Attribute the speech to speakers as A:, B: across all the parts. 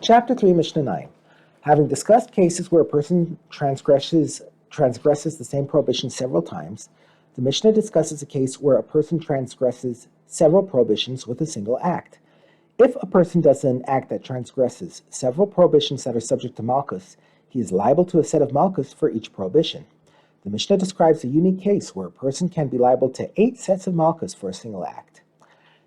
A: Chapter 3, Mishnah 9. Having discussed cases where a person transgresses the same prohibition several times, the Mishnah discusses a case where a person transgresses several prohibitions with a single act. If a person does an act that transgresses several prohibitions that are subject to Makkos, he is liable to a set of Makkos for each prohibition. The Mishnah describes a unique case where a person can be liable to 8 sets of Makkos for a single act.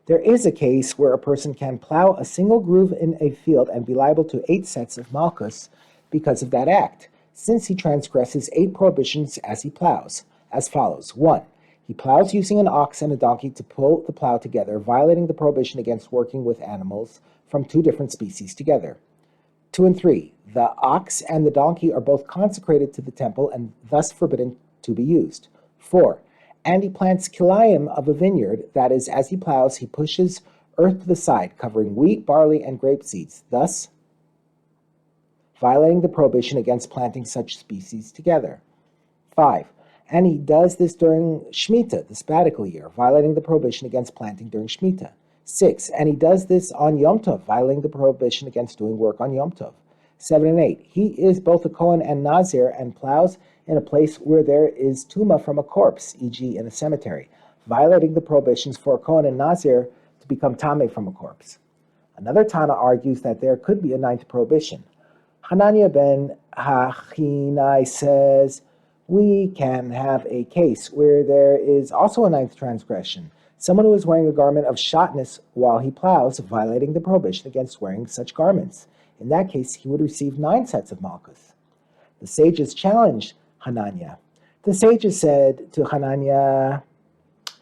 A: There is a case where a person can plow a single groove in a field and be liable to 8 sets of Makkos because of that act, since he transgresses 8 prohibitions as he plows, as follows. 1. He plows using an ox and a donkey to pull the plow together, violating the prohibition against working with animals from 2 different species together. 2 and 3. The ox and the donkey are both consecrated to the temple and thus forbidden to be used. 4. And he plants kilayim of a vineyard, that is, as he plows, he pushes earth to the side, covering wheat, barley, and grape seeds, thus violating the prohibition against planting such species together. 5. And he does this during Shemitah, the sabbatical year, violating the prohibition against planting during Shemitah. 6. And he does this on Yom Tov, violating the prohibition against doing work on Yom Tov. 7 and 8. He is both a Kohen and Nazir and plows in a place where there is tuma from a corpse, e.g. in a cemetery, violating the prohibitions for a Kohen and Nazir to become tameh from a corpse. Another Tana argues that there could be a 9th prohibition. Hananiah ben Hachinai says, we can have a case where there is also a 9th transgression, someone who is wearing a garment of shotness while he plows, violating the prohibition against wearing such garments. In that case, he would receive 9 sets of Makkos. The sages challenged Hananiah. The sages said to Hananiah,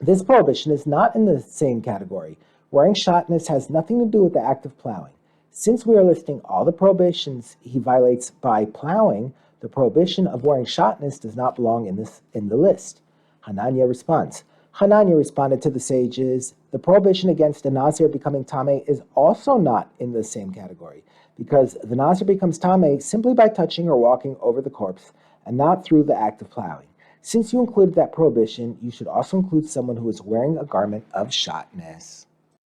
A: this prohibition is not in the same category. Wearing shotness has nothing to do with the act of plowing. Since we are listing all the prohibitions he violates by plowing, the prohibition of wearing shotness does not belong in the list. Hananiah responds. Hananiah responded to the sages, the prohibition against a Nazir becoming tameh is also not in the same category, because the Nazir becomes tameh simply by touching or walking over the corpse, and not through the act of plowing. Since you included that prohibition, you should also include someone who is wearing a garment of shotness.